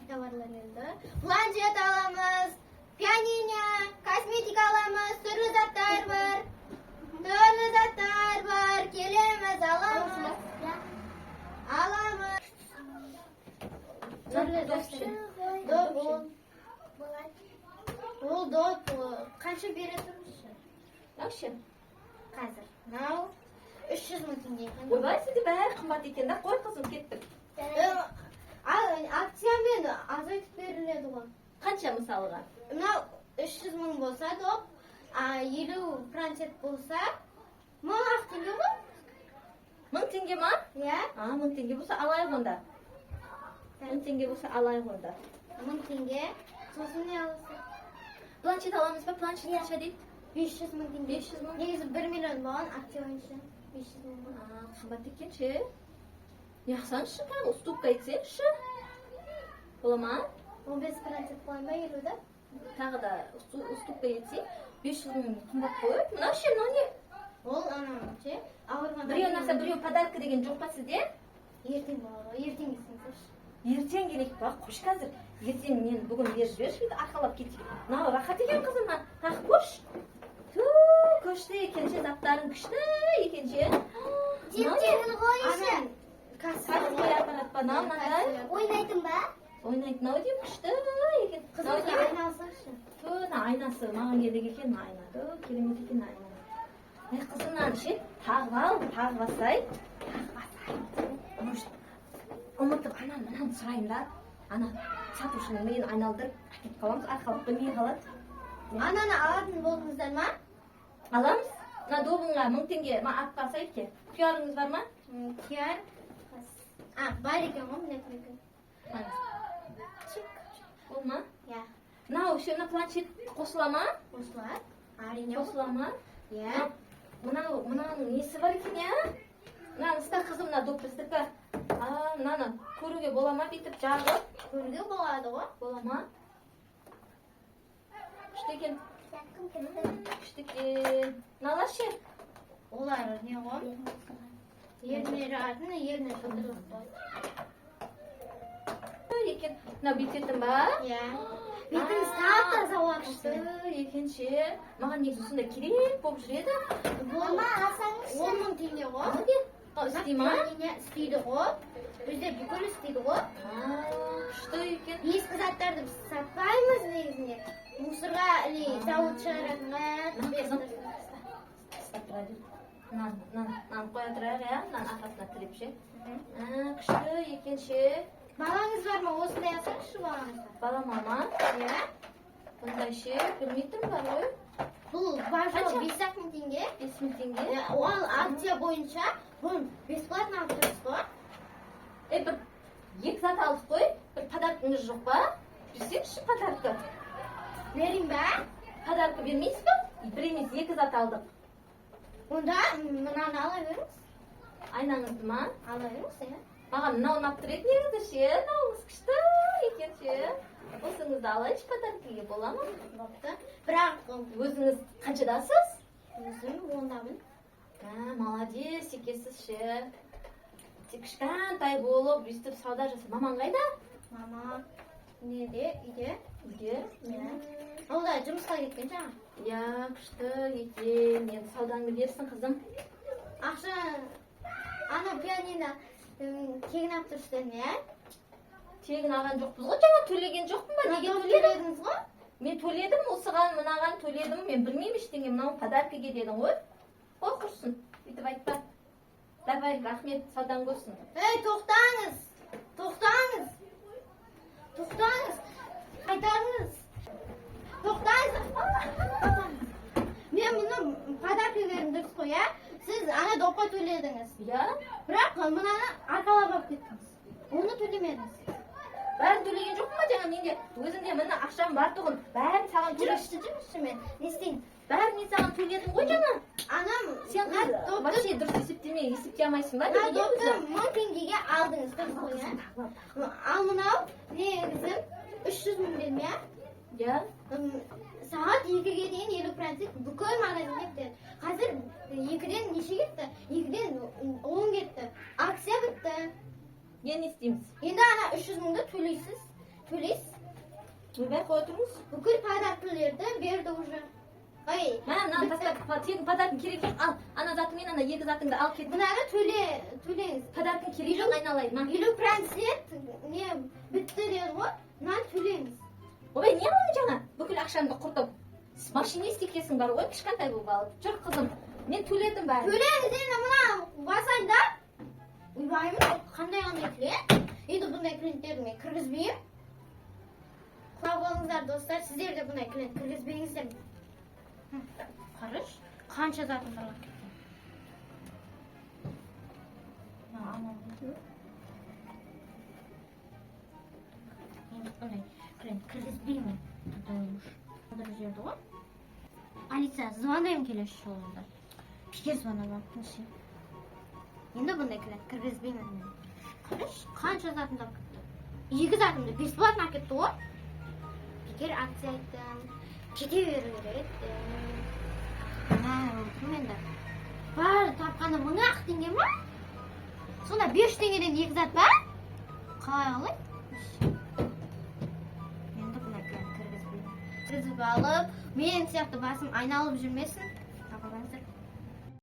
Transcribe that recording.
товарлар келді. Планшет аламыз, пианино, косметика аламыз, түрлі заттар бар. Келеміз, аламыз. Аламыз. Түрлі заттар. Ол доп. Қанша бере тұрмыз? Вообще. Қазір. Мынау 300 мың теңге. Ойбай, сізде бәрі қымбат екен да, қой қызым, кеттік. Акциямен азайтып беріледі ғой. Қанша мысалыға? Мынау 300 мың болса доп, 50 планшет болса 1000 теңге ғой. 1000 теңге ма? Иә. 1000 теңге болса алайық онда. 1000 теңге болса алайық онда. 1000 теңге. Сосын не аласың? Планшет аламыз ба? Планшет қанша дейді? 500 мың теңге. 500 мың. Негізі 1 миллион болған акция бойынша 500 мың. Қымбат екен ше. Яқсаңызшы, тағы уступка етсеңізші. Бола ма? 15 планшет қойын ба 50-да? Тағы да уступка етсең 500 мың қымбат қой. Мынау ше, мынау не? Ол анау ше, ауырған. Біреу нақса, біреу подарка деген жоқ па сізде? Ертең болады, ертең келсеңізші. Ертең келейік ба? Қош қазір. Ертең мен бүгін беріп жіберші, арқалап кетейік. Мынау рахат екен қызыма. Тағы көш. Көшті екенше, заттарың күшті екенше. Жеп-жебін қойшы. Қазір қой аппарат па? Мынандай. Ойнайтын ба? Ойнайды, мынау дейм күшті екен. Қызымды айналсаңшы. Айнасы маған керек екен айна. Керемет екен айна. Қызымнан ше, тағып ал, тағып басай. Ұмытып, ананы сұрайын да. Ана сатушының миын айналдырып әкеп қаламыз, арқалап білмей қалады. Ананы алатын болдыңыздар ма? Аламыз. Мына добыңа 1000 теңге атқа сайып ке. Күйарыңыз бар ма? Күйар. Бар екен ғой, міне екен. Ол ма? Иә. Мынау еще мына планшет қосыла ма? Қосылады. Әрине Қосыла ма? Иә. Мынаның несі бар екен, иә? Мынаны ұста қызым, мына доп біздікі. Мынаны көруге бола ма бүйтіп жағып? Көруге болады ғой. Бола ма? Күшті екен. Күшті екен. Мыналар ше? Олар не ғой? Ернері артына, ернері қыдырып қой. Екен. Мына бүйтетін ба? Иә. Бетіңіз тап-таза уақытты. Екен ше. Маған негізі сондай керек болып жүреді. Болма алсаңыз 10 мың теңге ғой. Істей ма? Істейді ғой. Өздер бүкіл істейді ғой. Күшті екен. Ескі заттарды біз сатпаймыз негізінде. Мусорға или зауыт шығаратынға. Нан қоя тұрайық, иә? Нан арқасына тіреп ше. Күшті екен ше. Балаңыз бар ма? Осындай алсаңызшы балаңызға. Балама ма? Иә. Бұндай ше, білмейтін бар ғой. Бұл бажы 5 мың теңге. 5 мың теңге. Ол акция бойынша бұны бесплатно алып тұрсыз ғой. Бір екі зат алдық қой. Бір подаркаңыз жоқ па? Берсеңізші подарка. Берейін ба? Подарка бермейсіз ба? Бір емес, екі зат алдық. Онда мынаны ала беріңіз. Айнаңызды ма? Ала беріңіз, иә. Маған мынау ұнап тұр еді негізі ше. Мынауыңыз күшті екен ше. Осыңызды алайыншы подаркаға бола ма? Бопты. Бірақ өзіңіз қаншадасыз? өзім 10-дамын. Молодец екенсіз ше. Тек кішкентай болып, өйстіп сауда жасап. Маман қайда? Мама неде? Үйде? Үйде? Ол да жұмысқа кеткен жаңа. Иә, күшті екен. Енді саудаңды берсін қызым. Ақша ана пианино тегін алып тұрсыздар ме? Тегін алған жоқпыз ғой, жаңа төлеген жоқпын ба? Неге төледіңіз ғой? Мен төледім, осыған, мынаған төледім. Мен білмеймін ештеңе, мынау подаркаға дедің ғой. Қой құрсын, бүйтіп айтпа. Давай, рахмет, саудаң болсын. Ей, тоқтаңыз! Тоқтаңыз! Тоқтаңыз! Қайтарыңыз! Тоқтаңыз! Мен мұны подарка бердім дұрыс қой, ә? Сіз ана допқа төледіңіз. Иә? Бірақ мұнаны арқалап алып кеттіңіз. Оны төлемедіңіз. Бәрін төлеген жоқпын ба жаңа менде? Өзімде мына ақшам бар тұғын. Бәрін саған төлешті. Жүрішті мен. Не істейін? Бәрін мен саған төледім ғой жаңа. Анам, сен вообще дұрыс есептемей, есептей алмайсың ба? Мына допты 1000 теңгеге алдыңыз, дұрыс қой, ә? Ал мынау негізі 300 мың бердім, иә? Иә. Сағат 2-ге дейін 50% бүкіл магазин кетті. Қазір 2-ден неше кетті? 2-ден 10 кетті. Акция бітті. Енді не істейміз? Енді ана 300 мыңды төлейсіз. төлейсіз. Ойбай қоя тұрыңыз. Бүкіл подаркаларды берді уже. Ай, Мына тастап тегін подаркың керек жоқ. Ал, ана затыңмен ана екі затыңды ал кет. мынаны төлеңіз. Подаркың керек жоқ, айналайын. Мына. 50% не бітті деді ғой. Мынаны төлеңіз. Ойбай, не қылдың жаңа? Бүкіл ақшамды құртып. Машинист екенсің бар ғой, кішкентай болып алып. Жүр қызым, мен төледім бәрін. Төлеңіз енді мына басайда. Ойбаймын, қандай клиент? Енді бұндай клиенттерді мен кіргізбеймін. Құлап алыңыздар достар, сіздер де бұндай клиент кіргізбеңіздер. Қарыш, қанша затым бар кеткен. Енді бұндай клиент кіргізбеймін. Бір жерді ғой. Алиса, звондаймын келесі жолында. Пике звондамам. Енді бұндай клиент кіргізбеймін мен. Қарыш, қанша затымды алып кетті? Екі затымды бесплатно алып кетті ғой. Бекер акция айттым. Кете беру керек. Кім енді? Бар тапқаны 1000 теңге ма? Сонда 5 теңгеден екі зат бар? Қалай қалай? Енді бұндай клиент кіргізбеймін. Кіргізіп алып, мен сияқты басым айналып жүрмесін.